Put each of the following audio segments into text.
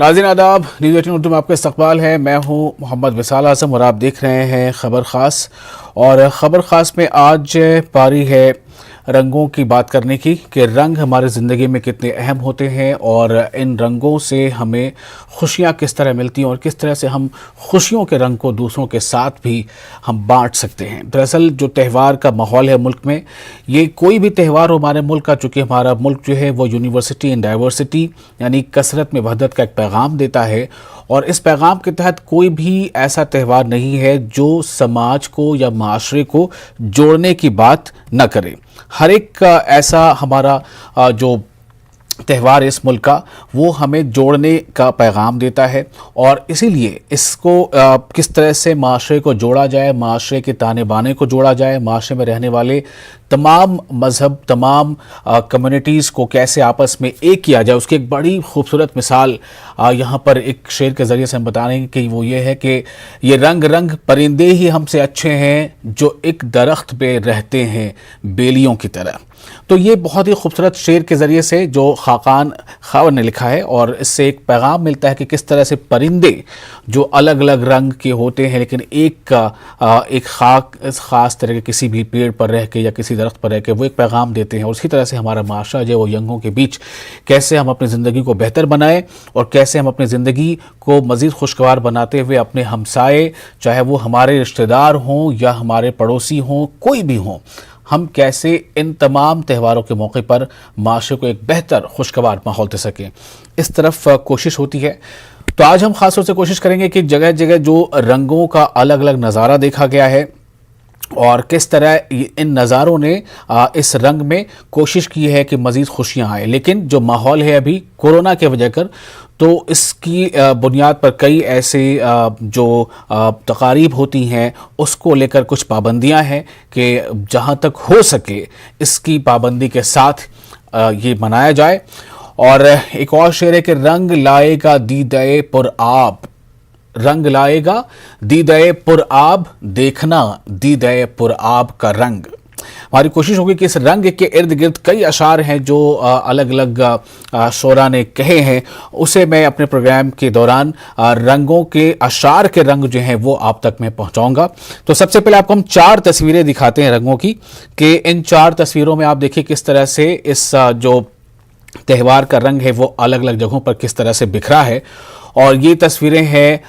नाज़रीन आदाब, न्यूज़ 18 उर्दू में आपका इस्तकबाल है। मैं हूं मोहम्मद विसाल आज़म और आप देख रहे हैं ख़बर ख़ास। और ख़बर ख़ास में आज पारी है रंगों की बात करने की कि रंग हमारे ज़िंदगी में कितने अहम होते हैं और इन रंगों से हमें खुशियाँ किस तरह मिलती हैं और किस तरह से हम खुशियों के रंग को दूसरों के साथ भी हम बांट सकते हैं। दरअसल जो त्यौहार का माहौल है मुल्क में, ये कोई भी त्यौहार हो हमारे मुल्क का, चूँकि हमारा मुल्क जो है वो यूनिवर्सिटी इन डाइवर्सिटी यानी कसरत में वहदत का एक पैगाम देता है। और इस पैगाम के तहत कोई भी ऐसा त्यौहार नहीं है जो समाज को या माशरे को जोड़ने की बात न करे। हर एक का ऐसा हमारा जो त्यौहार इस मुल्क का वो हमें जोड़ने का पैगाम देता है और इसीलिए इसको किस तरह से माशरे को जोड़ा जाए, माशरे के ताने बाने को जोड़ा जाए, माशरे में रहने वाले तमाम मज़हब, तमाम कम्युनिटीज़ को कैसे आपस में एक किया जाए, उसकी एक बड़ी खूबसूरत मिसाल यहाँ पर एक शेर के ज़रिए से हम बता रहे हैं कि वो ये है कि ये रंग रंग परिंदे ही हमसे अच्छे हैं जो एक दरख्त पे रहते हैं बेलियों की तरह। तो ये बहुत ही खूबसूरत शेर के ज़रिए से जो खाकान खावर ने लिखा है और इससे एक पैगाम मिलता है कि किस तरह से परिंदे जो अलग अलग रंग के होते हैं लेकिन एक ख़ास तरह के किसी भी पेड़ पर रह के या किसी दरख्त पर रह के वो एक पैगाम देते हैं। और उसी तरह से हमारा माशरा जो है वो रंगों के बीच कैसे हम अपनी ज़िंदगी को बेहतर बनाएं और कैसे हम अपनी ज़िंदगी को मज़ीद खुशगवार बनाते हुए अपने हमसाए, चाहे वो हमारे रिश्तेदार हों या हमारे पड़ोसी हों, कोई भी हों, हम कैसे इन तमाम त्योहारों के मौके पर माशरे को एक बेहतर खुशगवार माहौल दे सकें, इस तरफ कोशिश होती है। तो आज हम ख़ास तौर से कोशिश करेंगे कि जगह जगह जो रंगों का अलग अलग नज़ारा देखा गया है और किस तरह इन नज़ारों ने इस रंग में कोशिश की है कि मज़ीद खुशियाँ आए। लेकिन जो माहौल है अभी कोरोना के वजह कर, तो इसकी बुनियाद पर कई ऐसे जो तकारीब होती हैं उसको लेकर कुछ पाबंदियां हैं कि जहां तक हो सके इसकी पाबंदी के साथ ये मनाया जाए। और एक और शेर है कि रंग लाएगा दीदाए पुर आब, रंग लाएगा दीदाए पुर आब, देखना दीदाए पुर आब का रंग। हमारी कोशिश होगी कि इस रंग के इर्द गिर्द कई अशार हैं जो अलग अलग शोरा ने कहे हैं, उसे मैं अपने प्रोग्राम के दौरान रंगों के अशार के रंग जो हैं वो आप तक मैं पहुंचाऊंगा। तो सबसे पहले आपको हम 4 तस्वीरें दिखाते हैं रंगों की कि इन 4 तस्वीरों में आप देखिए किस तरह से इस जो त्यौहार का रंग है वो अलग अलग जगहों पर किस तरह से बिखरा है। और ये तस्वीरें हैं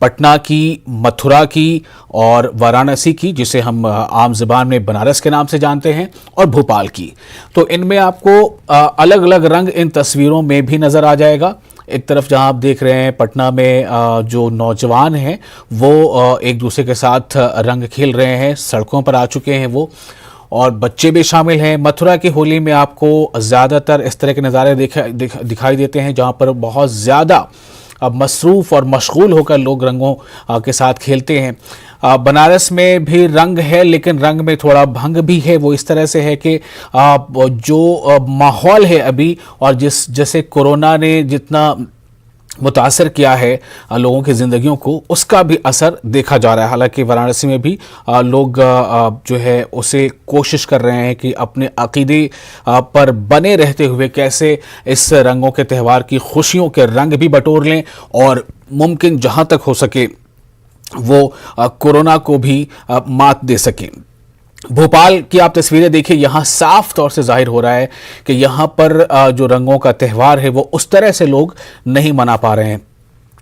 पटना की, मथुरा की और वाराणसी की, जिसे हम आम ज़बान में बनारस के नाम से जानते हैं, और भोपाल की। तो इनमें आपको अलग अलग रंग इन तस्वीरों में भी नज़र आ जाएगा। एक तरफ जहां आप देख रहे हैं पटना में जो नौजवान हैं वो एक दूसरे के साथ रंग खेल रहे हैं, सड़कों पर आ चुके हैं वो, और बच्चे भी शामिल हैं। मथुरा की होली में आपको ज़्यादातर इस तरह के नज़ारे दिखाई देते हैं जहां पर बहुत ज़्यादा मसरूफ़ और मशगूल होकर लोग रंगों के साथ खेलते हैं। बनारस में भी रंग है लेकिन रंग में थोड़ा भंग भी है। वो इस तरह से है कि जो माहौल है अभी और जैसे कोरोना ने जितना मुतासर किया है लोगों की ज़िंदगियों को, उसका भी असर देखा जा रहा है। हालांकि वाराणसी में भी लोग जो है उसे कोशिश कर रहे हैं कि अपने अकीदे पर बने रहते हुए कैसे इस रंगों के त्यौहार की खुशियों के रंग भी बटोर लें और मुमकिन जहां तक हो सके वो कोरोना को भी मात दे सकें। भोपाल की आप तस्वीरें देखिए, यहाँ साफ तौर से जाहिर हो रहा है कि यहाँ पर जो रंगों का त्यौहार है वो उस तरह से लोग नहीं मना पा रहे हैं,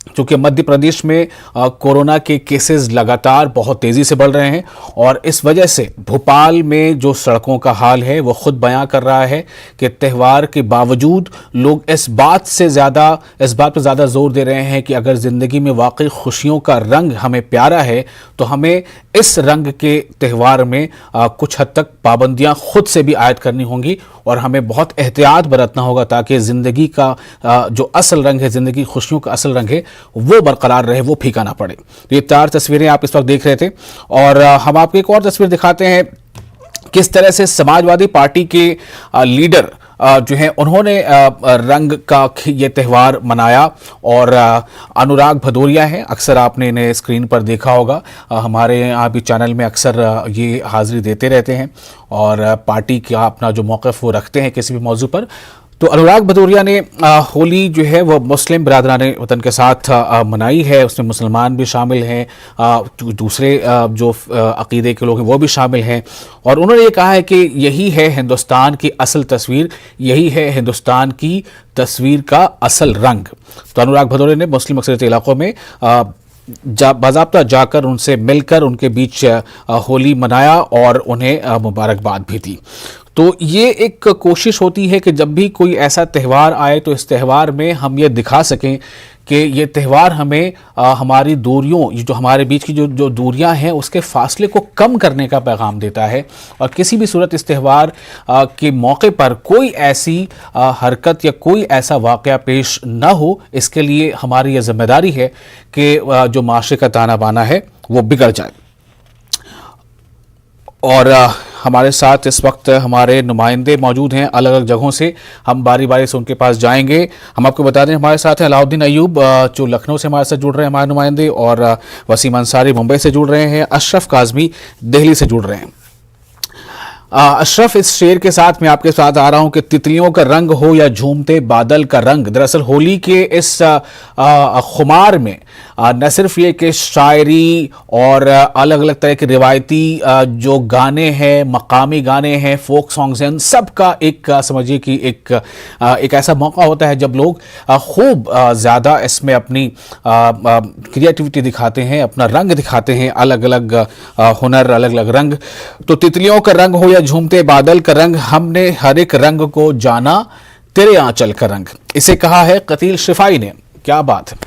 क्योंकि मध्य प्रदेश में कोरोना के केसेस लगातार बहुत तेज़ी से बढ़ रहे हैं और इस वजह से भोपाल में जो सड़कों का हाल है वो खुद बयां कर रहा है कि त्यौहार के बावजूद लोग इस बात पर ज़्यादा जोर दे रहे हैं कि अगर ज़िंदगी में वाकई खुशियों का रंग हमें प्यारा है तो हमें इस रंग के त्यौहार में कुछ हद तक पाबंदियां खुद से भी आयद करनी होंगी और हमें बहुत एहतियात बरतना होगा ताकि ज़िंदगी का जो असल रंग है, ज़िंदगी खुशियों का असल रंग है, वो बरकरार रहे, वो फीका ना पड़े। तो ये 4 तस्वीरें आप इस वक्त देख रहे थे और हम आपको एक और तस्वीर दिखाते हैं किस तरह से समाजवादी पार्टी के लीडर जो हैं उन्होंने रंग का ये त्यौहार मनाया। और अनुराग भदौरिया हैं, अक्सर आपने इन्हें स्क्रीन पर देखा होगा, हमारे यहाँ भी चैनल में अक्सर ये हाज़िरी देते रहते हैं और पार्टी का अपना जो मौक़िफ़ वो रखते हैं किसी भी मौजू पर। तो अनुराग भदौरिया ने होली जो है वो मुस्लिम बिरादरान वतन के साथ मनाई है। उसमें मुसलमान भी शामिल हैं, दूसरे जो अकीदे के लोग हैं वो भी शामिल हैं, और उन्होंने ये कहा है कि यही है हिंदुस्तान की असल तस्वीर, यही है हिंदुस्तान की तस्वीर का असल रंग। तो अनुराग भदौरिया ने मुस्लिम अक्सरियत इलाकों में बाज़ाब्ता जाकर उनसे मिलकर उनके बीच होली मनाया और उन्हें मुबारकबाद भी दी। तो ये एक कोशिश होती है कि जब भी कोई ऐसा त्यौहार आए तो इस त्यौहार में हम ये दिखा सकें कि ये त्यौहार हमें हमारी दूरियों, जो हमारे बीच की जो दूरियां हैं उसके फासले को कम करने का पैगाम देता है, और किसी भी सूरत इस त्यौहार के मौके पर कोई ऐसी हरकत या कोई ऐसा वाक़या पेश न हो, इसके लिए हमारी यह जिम्मेदारी है कि जो माशरे का ताना बाना है वो बिगड़ जाए। और हमारे साथ इस वक्त हमारे नुमाइंदे मौजूद हैं अलग अलग जगहों से, हम बारी बारी से उनके पास जाएंगे। हम आपको बता दें हमारे साथ हैं अलाउद्दीन अयूब जो लखनऊ से हमारे साथ जुड़ रहे हैं हमारे नुमाइंदे, और वसीम अंसारी मुंबई से जुड़ रहे हैं, अशरफ काज़मी दिल्ली से जुड़ रहे हैं। अशरफ, इस शेर के साथ मैं आपके साथ आ रहा हूं कि तितलियों का रंग हो या झूमते बादल का रंग। दरअसल होली के इस खुमार में न सिर्फ ये कि शायरी और अलग अलग तरह के रिवायती जो गाने हैं, मकामी गाने हैं, फोक सॉन्ग्स हैं, सब का एक समझिए कि एक ऐसा मौका होता है जब लोग खूब ज़्यादा इसमें अपनी क्रिएटिविटी दिखाते हैं, अपना रंग दिखाते हैं, अलग अलग हुनर, अलग अलग रंग। तो तितलियों का रंग हो या झूमते बादल का रंग, हमने हर एक रंग को जाना तेरे आंचल का रंग, इसे कहा है कतील शिफाई ने। क्या बात है।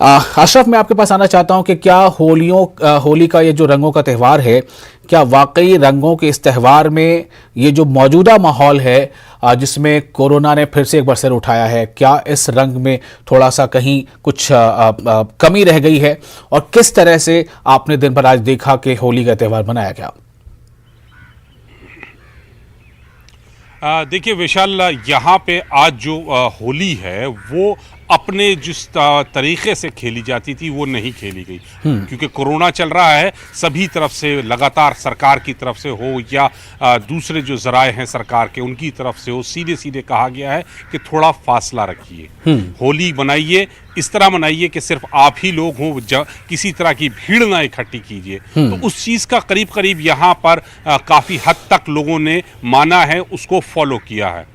अशरफ, मैं आपके पास आना चाहता हूं कि क्या होली का ये जो रंगों का त्यौहार है, क्या वाकई रंगों के इस त्यौहार में ये जो मौजूदा माहौल है जिसमें कोरोना ने फिर से एक बार सिर उठाया है, क्या इस रंग में थोड़ा सा कहीं कुछ कमी रह गई है, और किस तरह से आपने दिन भर आज देखा कि होली का त्यौहार मनाया गया? देखिए विशाल, यहाँ पे आज जो होली है वो अपने जिस तरीके से खेली जाती थी वो नहीं खेली गई, क्योंकि कोरोना चल रहा है। सभी तरफ से लगातार, सरकार की तरफ से हो या दूसरे जो जराए हैं सरकार के, उनकी तरफ से हो, सीधे सीधे कहा गया है कि थोड़ा फासला रखिए, होली मनाइए इस तरह मनाइए कि सिर्फ आप ही लोग हों, किसी तरह की भीड़ ना इकट्ठी कीजिए। तो उस चीज़ का करीब करीब यहाँ पर काफ़ी हद तक लोगों ने माना है, उसको फॉलो किया है।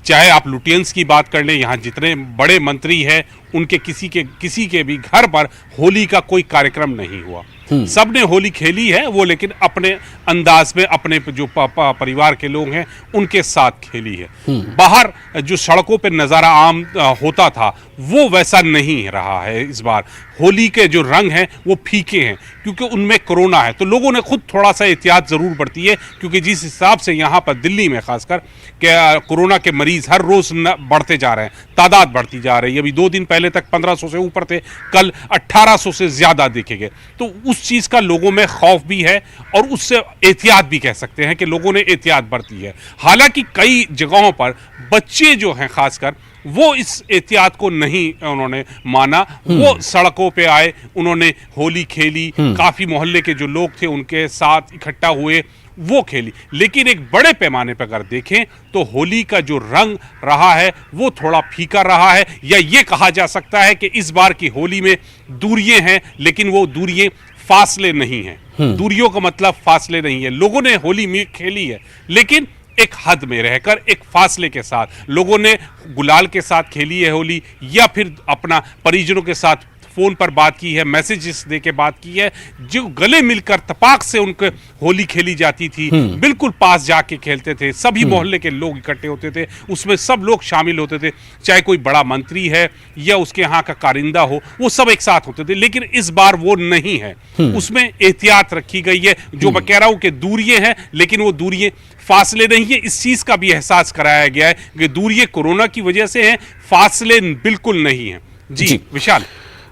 चाहे आप लुटियंस की बात कर लें, यहाँ जितने बड़े मंत्री हैं उनके किसी के भी घर पर होली का कोई कार्यक्रम नहीं हुआ। सब ने होली खेली है वो, लेकिन अपने अंदाज में, अपने जो परिवार के लोग हैं उनके साथ खेली है। बाहर जो सड़कों पे नज़ारा आम होता था वो वैसा नहीं रहा है। इस बार होली के जो रंग हैं वो फीके हैं, क्योंकि उनमें कोरोना है, तो लोगों ने खुद थोड़ा सा एहतियात ज़रूर बरती है, क्योंकि जिस हिसाब से यहाँ पर दिल्ली में खासकर कोरोना के मरीज हर रोज़ बढ़ते जा रहे हैं, तादाद बढ़ती जा रही है। अभी 2 दिन पहले तक 1500 से ऊपर थे, कल 1800 से ज़्यादा देखे गए। तो उस चीज़ का लोगों में खौफ भी है, और उससे एहतियात भी कह सकते हैं कि लोगों ने एहतियात बरती है। हालांकि कई जगहों पर बच्चे जो हैं खासकर वो इस एहतियात को नहीं उन्होंने माना, वो सड़कों पे आए, उन्होंने होली खेली, काफ़ी मोहल्ले के जो लोग थे उनके साथ इकट्ठा हुए, वो खेली। लेकिन एक बड़े पैमाने पर अगर देखें तो होली का जो रंग रहा है वो थोड़ा फीका रहा है, या ये कहा जा सकता है कि इस बार की होली में दूरियां हैं, लेकिन वो दूरियां फासले नहीं हैं। दूरियों का मतलब फासले नहीं है। लोगों ने होली में खेली है, लेकिन एक हद में रहकर, एक फासले के साथ। लोगों ने गुलाल के साथ खेली है होली, या फिर अपना परिजनों के साथ फ़ोन पर बात की है, मैसेजेस दे के बात की है, जो गले मिलकर तपाक से उनके होली खेली जाती थी, बिल्कुल पास जाके खेलते थे, सभी मोहल्ले के लोग इकट्ठे होते थे, उसमें सब लोग शामिल होते थे, चाहे कोई बड़ा मंत्री है या उसके यहाँ का कारिंदा हो, वो सब एक साथ होते थे। लेकिन इस बार वो नहीं है, उसमें एहतियात रखी गई है। जो मैं कह रहा हूँ कि दूरियां हैं, लेकिन वो दूरियां फासले नहीं है। इस चीज़ का भी एहसास कराया गया है कि दूरियां कोरोना की वजह से हैं, फासले बिल्कुल नहीं हैं। जी विशाल।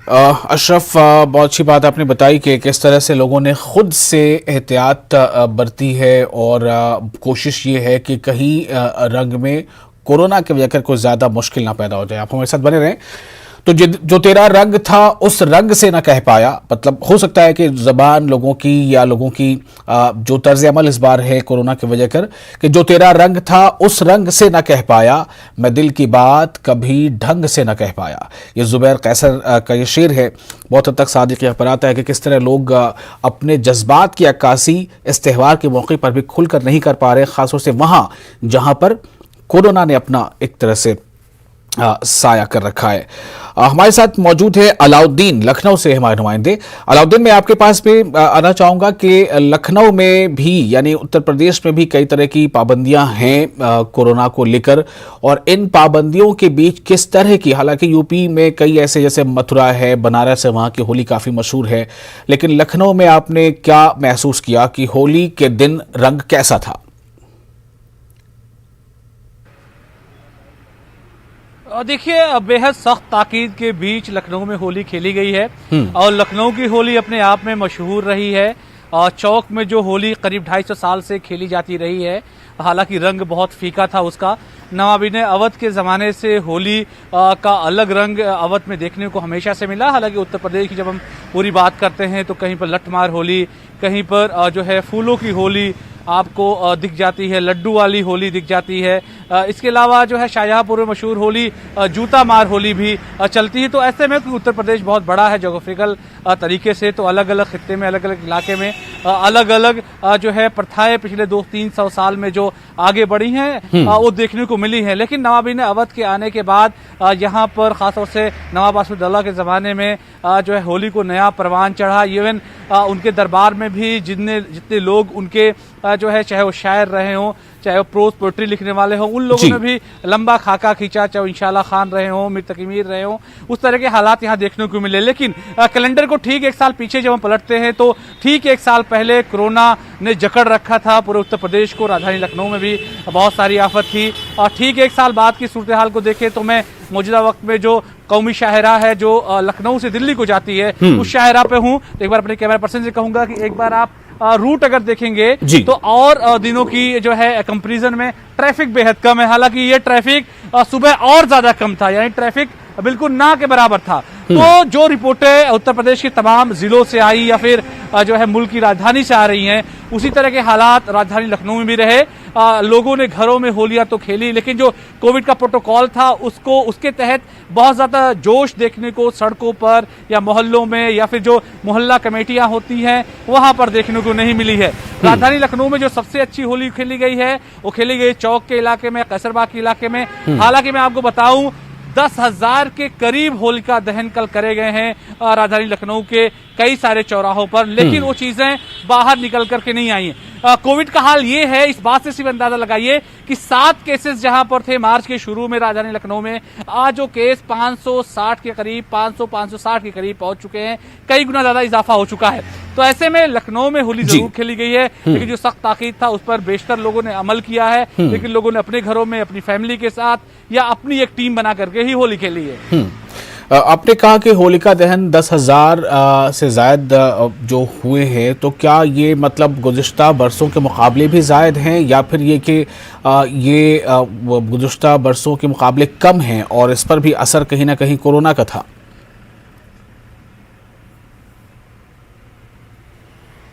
अशरफ, बहुत अच्छी बात आपने बताई कि किस तरह से लोगों ने खुद से एहतियात बरती है, और कोशिश ये है कि कहीं रंग में कोरोना की वजह कर कोई ज़्यादा मुश्किल ना पैदा हो जाए। आप हमारे साथ बने रहें। तो जो तेरा रंग था उस रंग से ना कह पाया, मतलब हो सकता है कि जबान लोगों की या लोगों की जो तर्ज अमल इस बार है कोरोना की वजह कर कि जो तेरा रंग था उस रंग से ना कह पाया, मैं दिल की बात कभी ढंग से ना कह पाया। ये जुबैर कैसर का ये शेर है। बहुत हद तक सादिक यह पर आता है कि किस तरह लोग अपने जज्बात की अक्कासी इस त्यौहार के मौके पर भी खुलकर नहीं कर पा रहे, खासतौर से वहां जहां पर कोरोना ने अपना एक तरह से साया कर रखा है। हमारे साथ मौजूद है अलाउद्दीन, लखनऊ से हमारे नुमाइंदे। अलाउद्दीन, मैं आपके पास भी आना चाहूँगा कि लखनऊ में भी यानी उत्तर प्रदेश में भी कई तरह की पाबंदियां हैं कोरोना को लेकर, और इन पाबंदियों के बीच किस तरह की, हालांकि यूपी में कई ऐसे जैसे मथुरा है, बनारस है, वहाँ की होली काफ़ी मशहूर है, लेकिन लखनऊ में आपने क्या महसूस किया कि होली के दिन रंग कैसा था? देखिए, बेहद सख्त ताकीद के बीच लखनऊ में होली खेली गई है और लखनऊ की होली अपने आप में मशहूर रही है। और चौक में जो होली करीब 250 साल से खेली जाती रही है, हालांकि रंग बहुत फीका था उसका। नवाबिन अवध के ज़माने से होली का अलग रंग अवध में देखने को हमेशा से मिला। हालांकि उत्तर प्रदेश की जब हम पूरी बात करते हैं तो कहीं पर लठमार होली, कहीं पर जो है फूलों की होली आपको दिख जाती है, लड्डू वाली होली दिख जाती है। इसके अलावा जो है शाहजहांपुर में मशहूर होली जूता मार होली भी चलती है। तो ऐसे में उत्तर प्रदेश बहुत बड़ा है जोग्राफिकल तरीके से, तो अलग अलग खित्ते में, अलग अलग इलाके में अलग अलग जो है प्रथाएं पिछले 200-300 साल में जो आगे बढ़ी हैं वो देखने को मिली है। लेकिन नवाबिन अवध के आने के बाद यहाँ पर खासतौर से नवाब आसिफउद्दौला के ज़माने में जो है होली को नया परवान चढ़ा। इवन उनके दरबार में भी जितने लोग उनके जो है, चाहे वो शायर रहे हों, चाहे वो प्रोज पोएट्री लिखने वाले हों, उन लोगों ने भी लंबा खाका खींचा, चाहे वो इंशाल्लाह खान रहे हों, मीर तकीमीर रहे हों, उस तरह के हालात यहाँ देखने को मिले। लेकिन कैलेंडर को ठीक 1 साल पीछे जब हम पलटते हैं तो ठीक 1 साल पहले कोरोना ने जकड़ रखा था पूरे उत्तर प्रदेश को। राजधानी लखनऊ में भी बहुत सारी आफत थी और ठीक 1 साल बाद की सूरत हाल को देखें तो मैं मौजूदा वक्त में जो कौमी शाहरा है जो लखनऊ से दिल्ली को जाती है उस शाहरा पे हूँ। तो एक बार अपने कैमरा पर्सन से कहूंगा कि एक बार आप रूट अगर देखेंगे तो और दिनों की जो है कंपैरिजन में ट्रैफिक बेहद कम है। हालांकि ये ट्रैफिक सुबह और ज्यादा कम था, यानी ट्रैफिक बिल्कुल ना के बराबर था। तो जो रिपोर्टें उत्तर प्रदेश के तमाम जिलों से आई या फिर जो है मुल्क की राजधानी से आ रही हैं, उसी तरह के हालात राजधानी लखनऊ में भी रहे। लोगों ने घरों में होलियां तो खेली, लेकिन जो कोविड का प्रोटोकॉल था उसके तहत बहुत ज्यादा जोश देखने को सड़कों पर या मोहल्लों में या फिर जो मोहल्ला कमेटियां होती हैं वहां पर देखने को नहीं मिली है। राजधानी लखनऊ में जो सबसे अच्छी होली खेली गई है वो खेली गई चौक के इलाके में, कैसरबाग के इलाके में। हालांकि मैं आपको बताऊं 10,000 के करीब होलिका दहन कल करे गए हैं राजधानी लखनऊ के कई सारे चौराहों पर, लेकिन वो चीजें बाहर निकल करके नहीं आई हैं। कोविड का हाल ये है, इस बात से सिर्फ अंदाजा लगाइए कि 7 केसेस जहां पर थे मार्च के शुरू में राजधानी लखनऊ में, आज जो केस 560 के करीब 560 के करीब पहुंच चुके हैं, कई गुना ज्यादा इजाफा हो चुका है। तो ऐसे में लखनऊ में होली जरूर खेली गई है, लेकिन जो सख्त ताकीद था उस पर बेशतर लोगों ने अमल किया है। लेकिन लोगों ने अपने घरों में अपनी फैमिली के साथ या अपनी एक टीम बना करके ही होली खेली है। आपने कहा कि होलिका दहन 10,000 से जायद जो हुए हैं, तो क्या ये मतलब गुज़िश्ता बरसों के मुकाबले भी जायद हैं या फिर ये कि ये गुज़िश्ता बरसों के मुकाबले कम हैं और इस पर भी असर कहीं ना कहीं कोरोना का था?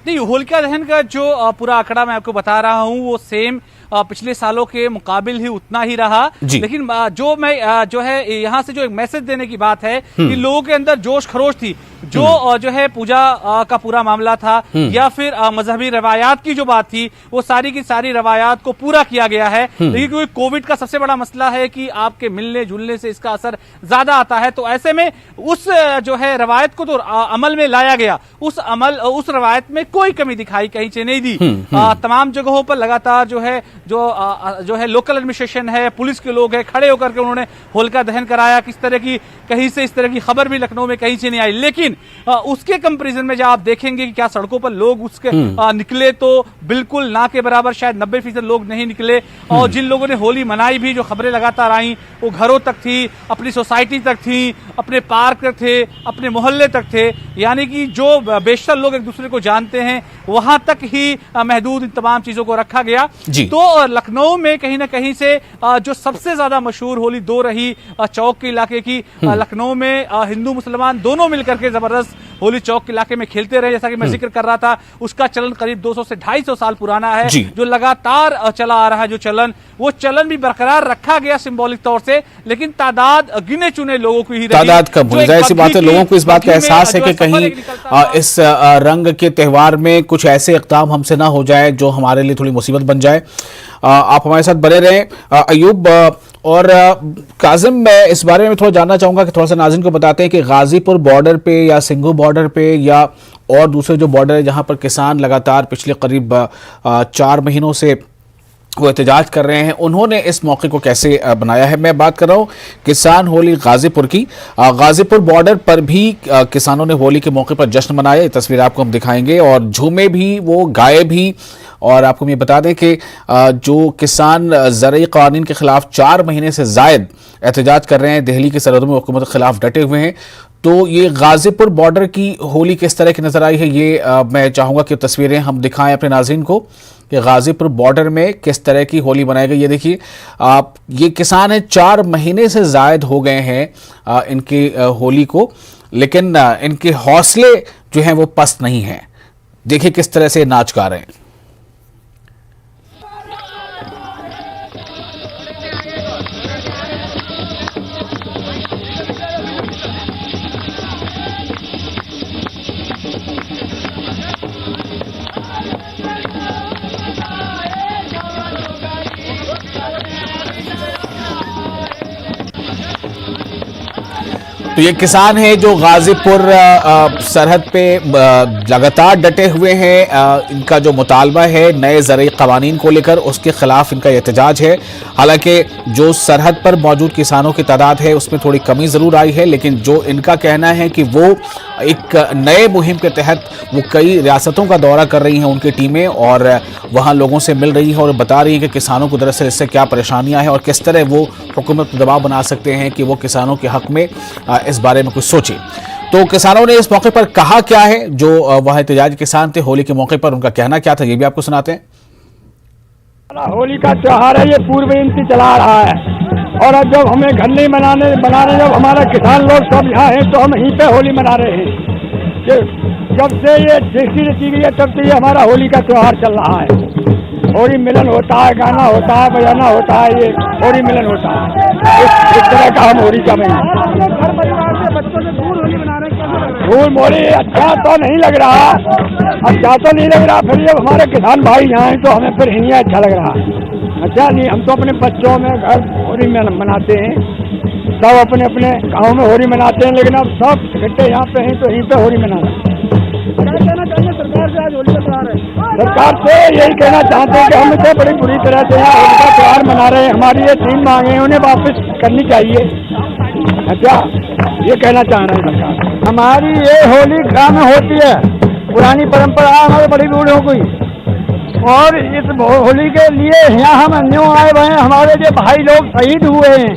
नहीं, होलिका दहन का जो पूरा आंकड़ा मैं आपको बता रहा हूं वो सेम पिछले सालों के मुकाबिल ही उतना ही रहा। लेकिन जो मैं जो है यहाँ से जो एक मैसेज देने की बात है कि लोगों के अंदर जोश खरोश थी, जो है पूजा का पूरा मामला था या फिर मजहबी रवायात की जो बात थी, वो सारी की सारी रवायात को पूरा किया गया है। लेकिन क्योंकि कोविड का सबसे बड़ा मसला है कि आपके मिलने जुलने से इसका असर ज्यादा आता है, तो ऐसे में उस जो है रवायत को तो अमल में लाया गया, उस रवायत में कोई कमी दिखाई कहीं से नहीं दी। तमाम जगहों पर लगातार जो है लोकल एडमिनिस्ट्रेशन है, पुलिस के लोग हैं, खड़े होकर के उन्होंने होलिका दहन कराया। किस तरह की कहीं से इस तरह की खबर भी लखनऊ में कहीं से नहीं आई। लेकिन उसके कंपैरिजन में जब आप देखेंगे कि क्या सड़कों पर लोग उसके निकले, तो बिल्कुल ना के बराबर, शायद 90% लोग नहीं निकले। और जिन लोगों ने होली मनाई भी, जो खबरें लगातार आई, वो घरों तक थी, अपनी सोसाइटी तक थी, अपने पार्क तक थे, अपने मोहल्ले तक थे। यानी कि जो बेशतर लोग एक दूसरे को जानते हैं वहां तक ही महदूद इन तमाम चीजों को रखा गया। तो तो लखनऊ में कहीं ना कहीं से जो सबसे ज्यादा मशहूर होली दो रही चौक के इलाके की। लखनऊ में हिंदू मुसलमान दोनों मिलकर के जबरदस्त होली चौक के इलाके में खेलते रहे, जैसा कि मैं जिक्र कर रहा था। उसका चलन करीब 200 से 250 साल पुराना है, जो लगातार चला आ रहा है। जो चलन, वो चलन भी बरकरार रखा गया सिंबॉलिक तौर से, लेकिन तादाद गिने चुने लोगों की ही रही। तादाद कम हो जाए, ऐसी बात है। लोगों को इस बात का एहसास है कि कहीं इस रंग के त्योहार में कुछ ऐसे इक़दाम हमसे ना हो जाए जो हमारे लिए थोड़ी मुसीबत बन जाए। आप हमारे साथ बने रहें। अयूब और काजिम, मैं इस बारे में थोड़ा जानना चाहूंगा कि थोड़ा सा नाज़रीन को बताते हैं कि गाजीपुर बॉर्डर पे या सिंघू बॉर्डर पे या और दूसरे जो बॉर्डर है जहां पर किसान लगातार पिछले करीब 4 महीनों से वो एहतजाज कर रहे हैं, उन्होंने इस मौके को कैसे बनाया है। मैं बात कर रहा हूँ किसान होली गाजीपुर की। गाजीपुर बॉर्डर पर भी किसानों ने होली के मौके पर जश्न मनाया। ये तस्वीर आपको हम दिखाएंगे, और झूमे भी, वो गाए भी। और आपको ये बता दें कि जो किसान ज़रई क़वानीन के खिलाफ 4 महीने से ज़ायद एहतजाज कर रहे हैं, दिल्ली की सरहदों में हुकूमत के खिलाफ डटे हुए हैं। तो ये गाजीपुर बॉर्डर की होली किस तरह की नजर आई है, ये मैं चाहूँगा कि तस्वीरें हम दिखाएं अपने नाज़रीन को कि गाजीपुर बॉर्डर में किस तरह की होली बनाई गई। ये देखिए, आप ये किसान हैं, 4 महीने से ज़ायद हो गए हैं इनकी होली को, लेकिन इनके हौसले जो हैं वो पस्त नहीं हैं। देखिए किस तरह से नाच गा रहे हैं। तो ये किसान हैं जो गाजीपुर सरहद पे लगातार डटे हुए हैं। इनका जो मुतालबा है नए ज़रई क़वानीन को लेकर, उसके खिलाफ इनका एहतजाज है। हालांकि जो सरहद पर मौजूद किसानों की तादाद है उसमें थोड़ी कमी ज़रूर आई है, लेकिन जो इनका कहना है कि वो एक नए मुहिम के तहत वो कई रियासतों का दौरा कर रही हैं उनकी टीमें, और वहाँ लोगों से मिल रही हैं और बता रही हैं कि किसानों को दरअसल इससे क्या परेशानियाँ हैं और किस तरह वो हुकूमत पर दबाव बना सकते हैं कि वो किसानों के हक़ में इस बारे में कुछ सोचे। तो किसानों ने इस मौके पर कहा क्या है, जो वह एहतजाजी किसान थे होली के मौके पर, उनका कहना क्या था, ये भी आपको सुनाते हैं। होली का त्योहार है, ये पूर्व से चला रहा है, और अब जब हमें घर नहीं बनाने जब हमारा किसान लोग सब यहाँ हैं तो हम यहीं पे होली मना रहे हैं। जब से ये सृष्टि रची गई है तब से ये हमारा होली का त्योहार चल रहा है। होली मिलन होता है, गाना होता है, बजाना होता है, ये होली मिलन होता है। इस तरह का हम होली का धूल मोली अच्छा तो नहीं लग रहा, अच्छा तो नहीं लग रहा। फिर जब हमारे किसान भाई यहाँ हैं तो हमें फिर इन्हीं अच्छा लग रहा। अच्छा नहीं, हम तो अपने बच्चों में घर होली मनाते हैं, सब अपने अपने गाँव में होली मनाते हैं, लेकिन अब सब इकट्ठे यहाँ पे हैं तो यहीं पे होली मनाते हैं। कहना चाहिए सरकार से, आज होली का त्योहार है, सरकार से यही कहना चाहते हैं कि हम इसे बड़ी बुरी तरह से यहाँ होली का त्योहार मना रहे हैं। हमारी ये 3 मांगे उन्हें वापस करनी चाहिए। अच्छा, ये कहना चाह रहे हैं सरकार। हमारी ये होली गाँव में होती है, पुरानी परंपरा हमारे बड़ी बूढ़ों की, और इस होली के लिए यहाँ हम न्यू आए हुए हैं। हमारे जो भाई लोग शहीद हुए हैं,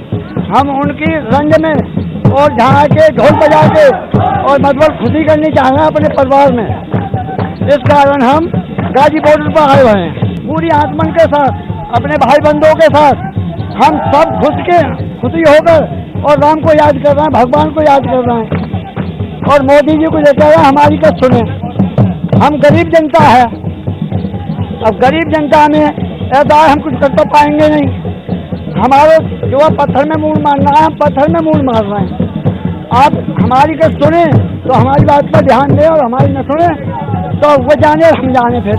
हम उनकी रंग में और जहाँ के ढोल बजा के और मतलब खुशी करनी चाह रहे हैं अपने परिवार में। इस कारण हम गाजी बॉर्डर पर आए हुए हैं पूरी आत्मन के साथ, अपने भाई बंधुओं के साथ। हम सब खुशी होकर और राम को याद कर रहे हैं, भगवान को याद कर रहे हैं, और मोदी जी को ये कह रहे हैं हमारी बात सुने। हम गरीब जनता है, अब गरीब जनता में ऐसा हम कुछ कर तो पाएंगे नहीं। हमारे जो पत्थर में मूल मारना है, हम पत्थर में मूल मार रहे हैं। आप हमारी का सुने तो हमारी बात पर ध्यान दें, और हमारी न सुने तो वो जाने हम जाने। फिर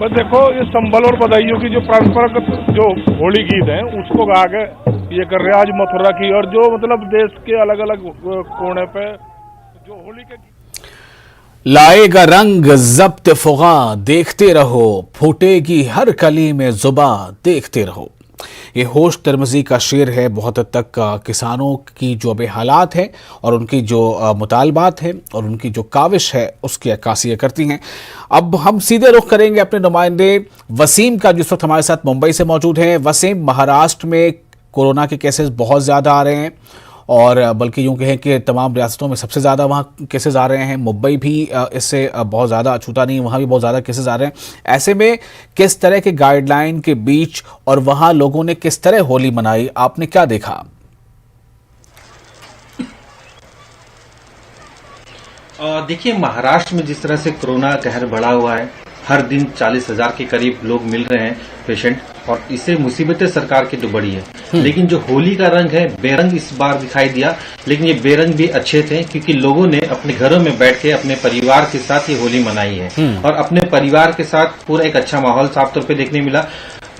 बस देखो, ये संबल और बधाइयों की जो परंपरागत जो होली गीत है उसको गा के ये कर रहे हैं आज मथुरा की, और जो मतलब देश के अलग अलग कोने पे जो होली के लाएगा रंग ज़ब्त फुगा देखते रहो, फूटेगी हर कली में जुबा देखते रहो। ये होश तिरमिज़ी का शेर है। बहुत हद तक किसानों की जो अभी हालात हैं और उनकी जो मुतालबात हैं और उनकी जो काविश है उसकी अक्कासी करती हैं। अब हम सीधे रुख करेंगे अपने नुमाइंदे वसीम का, जिस वक्त हमारे साथ मुंबई से मौजूद हैं। वसीम, महाराष्ट्र में कोरोना के केसेस बहुत ज़्यादा आ रहे हैं और बल्कि यूँ कहें कि तमाम रियासतों में सबसे ज़्यादा वहाँ केसेस आ रहे हैं। मुंबई भी इससे बहुत ज़्यादा अछूता नहीं, वहाँ भी बहुत ज़्यादा केसेस आ रहे हैं। ऐसे में किस तरह के गाइडलाइन के बीच और वहाँ लोगों ने किस तरह होली मनाई, आपने क्या देखा? देखिए, महाराष्ट्र में जिस तरह से कोरोना कहर बढ़ा हुआ है, हर दिन 40,000 के करीब लोग मिल रहे हैं पेशेंट, और इससे मुसीबतें सरकार की तो बड़ी है। लेकिन जो होली का रंग है, बेरंग इस बार दिखाई दिया, लेकिन ये बेरंग भी अच्छे थे क्योंकि लोगों ने अपने घरों में बैठ के अपने परिवार के साथ ये होली मनाई है और अपने परिवार के साथ पूरा एक अच्छा माहौल साफ तौर पे देखने मिला।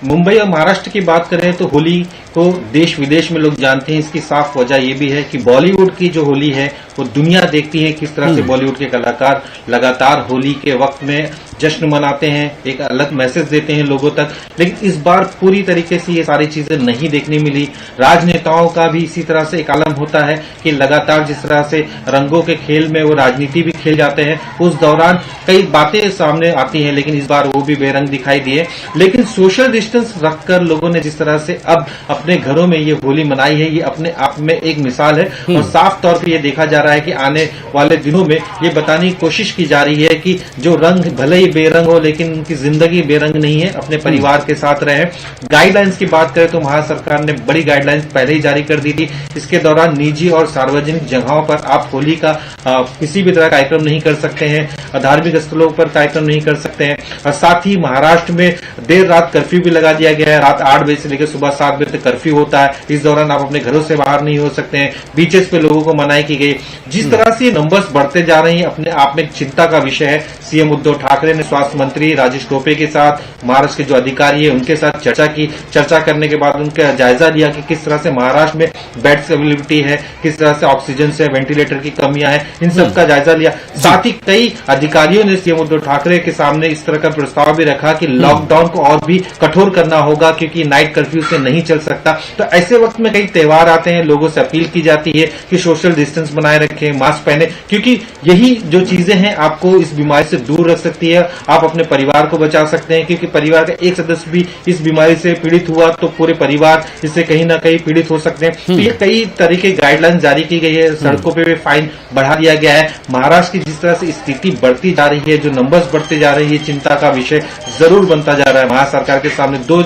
मुंबई और महाराष्ट्र की बात करें तो होली को देश विदेश में लोग जानते हैं। इसकी साफ वजह ये भी है कि बॉलीवुड की जो होली है वो दुनिया देखती है किस तरह से बॉलीवुड के कलाकार लगातार होली के वक्त में जश्न मनाते हैं, एक अलग मैसेज देते हैं लोगों तक। लेकिन इस बार पूरी तरीके से ये सारी चीजें नहीं देखने मिली। राजनेताओं का भी इसी तरह से एक आलम होता है कि लगातार जिस तरह से रंगों के खेल में वो राजनीति भी खेल जाते हैं, उस दौरान कई बातें सामने आती हैं, लेकिन इस बार वो भी बेरंग दिखाई दिए। लेकिन सोशल डिस्टेंस रखकर लोगों ने जिस तरह से अब अपने घरों में ये होली मनाई है, ये अपने आप में एक मिसाल है। और साफ तौर पर ये देखा जा रहा है कि आने वाले दिनों में ये बताने की कोशिश की जा रही है कि जो रंग भले ही बेरंग हो, लेकिन उनकी जिंदगी बेरंग नहीं है, अपने परिवार के साथ रहे। गाइडलाइंस की बात करें तो महाराष्ट्र सरकार ने बड़ी गाइडलाइंस पहले ही जारी कर दी थी। इसके दौरान निजी और सार्वजनिक जगहों पर आप होली का किसी भी तरह का कार्यक्रम नहीं कर सकते हैं, धार्मिक स्थलों पर कार्यक्रम नहीं कर सकते हैं। और साथ ही महाराष्ट्र में देर रात कर्फ्यू भी लगा दिया गया है। रात 8 बजे से लेकर सुबह 7 बजे तक कर्फ्यू होता है। इस दौरान आप अपने घरों से बाहर नहीं हो सकते हैं। बीचेस पे लोगों को मनाही की गई। जिस तरह से नंबर्स बढ़ते जा रहे हैं, अपने आप में चिंता का विषय है। सीएम उद्धव ठाकरे ने स्वास्थ्य मंत्री राजेश टोपे के साथ, महाराष्ट्र के जो अधिकारी है उनके साथ चर्चा की। चर्चा करने के बाद उनका जायजा लिया कि किस तरह से महाराष्ट्र में बेड्स अवेलेबिलिटी है, किस तरह से ऑक्सीजन से, वेंटिलेटर की कमियां हैं, इन सब का जायजा लिया। साथ ही कई अधिकारियों ने सीएम उद्धव ठाकरे के सामने इस तरह का प्रस्ताव भी रखा कि लॉकडाउन को और भी कठोर करना होगा क्योंकि नाइट कर्फ्यू से नहीं चल सकता। तो ऐसे वक्त में कई त्योहार आते हैं, लोगों से अपील की जाती है कि सोशल डिस्टेंस बनाए रखें, मास्क पहने, क्योंकि यही जो चीजें हैं आपको इस बीमारी से दूर रख सकती है। आप अपने परिवार को बचा सकते हैं क्योंकि परिवार का एक सदस्य भी इस बीमारी से पीड़ित हुआ तो पूरे परिवार इससे कहीं ना कहीं पीड़ित हो सकते हैं। तो ये कई तरह की गाइडलाइन जारी की गई है। सड़कों पे भी फाइन बढ़ा दिया गया है। महाराष्ट्र की जिस तरह से स्थिति बढ़ती जा रही है, जो नंबर्स बढ़ते जा रहे हैं, ये चिंता का विषय जरूर बनता जा रहा है। महाराष्ट्र सरकार के सामने दो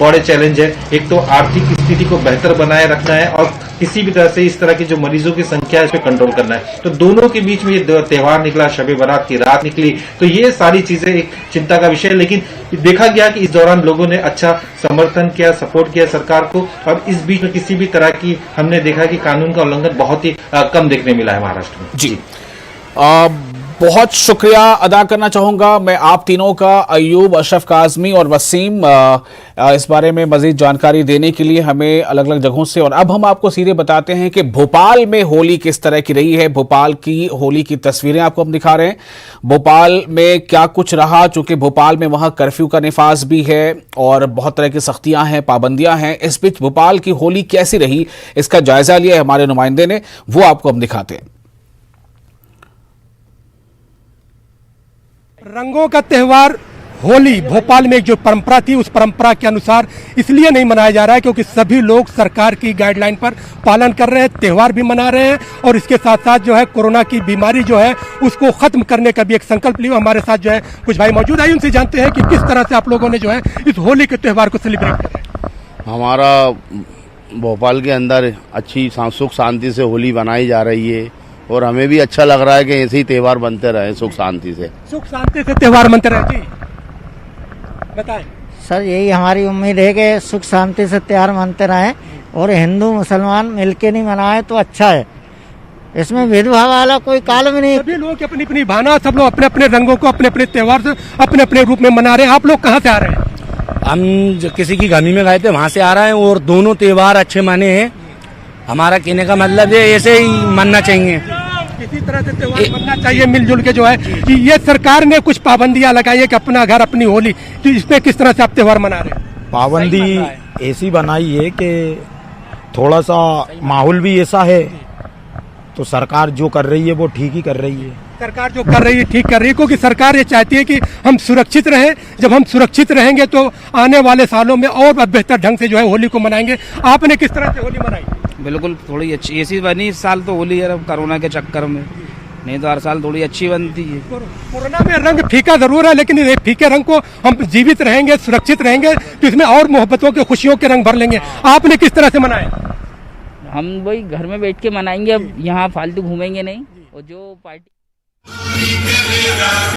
बड़े चैलेंज है। एक तो आर्थिक स्थिति को बेहतर बनाए रखना है और किसी भी तरह से इस तरह की जो मरीजों की संख्या है इस पर कंट्रोल करना है। तो दोनों के बीच में ये त्योहार निकला, शब बारात की रात निकली, तो ये सारी चीजें एक चिंता का विषय है। लेकिन देखा गया कि इस दौरान लोगों ने अच्छा समर्थन किया, सपोर्ट किया सरकार को, और इस बीच में किसी भी तरह की हमने देखा कि कानून का उल्लंघन बहुत ही कम देखने मिला है महाराष्ट्र में। जी, बहुत शुक्रिया अदा करना चाहूँगा मैं आप तीनों का, अयूब, अशरफ काज़मी और वसीम, इस बारे में मज़ीद जानकारी देने के लिए हमें अलग अलग जगहों से। और अब हम आपको सीधे बताते हैं कि भोपाल में होली किस तरह की रही है। भोपाल की होली की तस्वीरें आपको हम दिखा रहे हैं। भोपाल में क्या कुछ रहा, चूँकि भोपाल में वहाँ कर्फ्यू का निफाज भी है और बहुत तरह की सख्तियाँ हैं, पाबंदियाँ हैं। इस बीच भोपाल की होली कैसी रही, इसका जायजा लिया हमारे नुमाइंदे ने, वो आपको हम दिखाते हैं। रंगों का त्यौहार होली भोपाल में एक जो परंपरा थी, उस परंपरा के अनुसार इसलिए नहीं मनाया जा रहा है क्योंकि सभी लोग सरकार की गाइडलाइन पर पालन कर रहे हैं, त्यौहार भी मना रहे हैं और इसके साथ साथ जो है कोरोना की बीमारी जो है उसको खत्म करने का भी एक संकल्प लिया। हमारे साथ जो है कुछ भाई मौजूद है, उनसे जानते हैं कि किस तरह से आप लोगों ने जो है इस होली के त्यौहार को सेलिब्रेट किया। हमारा भोपाल के अंदर अच्छी सुख शांति से होली मनाई जा रही है और हमें भी अच्छा लग रहा है कि ऐसे ही त्यौहार बनते रहे सुख शांति से। सुख शांति से त्यौहार बनते रहे। जी बताएं सर। यही हमारी उम्मीद है कि सुख शांति से त्यौहार मनते रहें और हिंदू मुसलमान मिलके नहीं मनाए तो अच्छा है। इसमें भेदभाव वाला कोई काल में नहीं। सभी लोग अपनी अपनी भावना, सब लोग अपने अपने रंगों को अपने अपने त्यौहार से अपने अपने रूप में मना रहे हैं। आप लोग कहाँ से आ रहे हैं? हम जो किसी की गमी में गए थे वहाँ से आ रहे हैं और दोनों त्यौहार अच्छे माने हैं। हमारा कहने का मतलब है ऐसे ही मानना चाहिए, इसी तरह से त्यौहार बनना चाहिए मिलजुल के। जो है कि ये सरकार ने कुछ पाबंदियां लगाई है कि अपना घर अपनी होली, तो इसमें किस तरह से आप त्यौहार मना रहे हैं? पाबंदी ऐसी बनाई है कि थोड़ा सा माहौल भी ऐसा है, तो सरकार जो कर रही है वो ठीक ही कर रही है। सरकार जो कर रही है ठीक कर रही है क्योंकि सरकार ये चाहती है कि हम सुरक्षित रहें। जब हम सुरक्षित रहेंगे तो आने वाले सालों में और बेहतर ढंग से जो है होली को मनाएंगे। आपने किस तरह से होली मनाई? बिल्कुल थोड़ी अच्छी ऐसी बनी इस साल तो होली यार, कोरोना के चक्कर में, नहीं तो हर साल थोड़ी अच्छी बनती है। कोरोना में रंग फीका जरूर है, लेकिन इस फीके रंग को हम जीवित रहेंगे, सुरक्षित रहेंगे तो इसमें और मोहब्बतों के, खुशियों के रंग भर लेंगे। आपने किस तरह से मनाया? हम वही घर में बैठ के मनाएंगे, अब यहाँ फालतू घूमेंगे नहीं। और जो पार्टी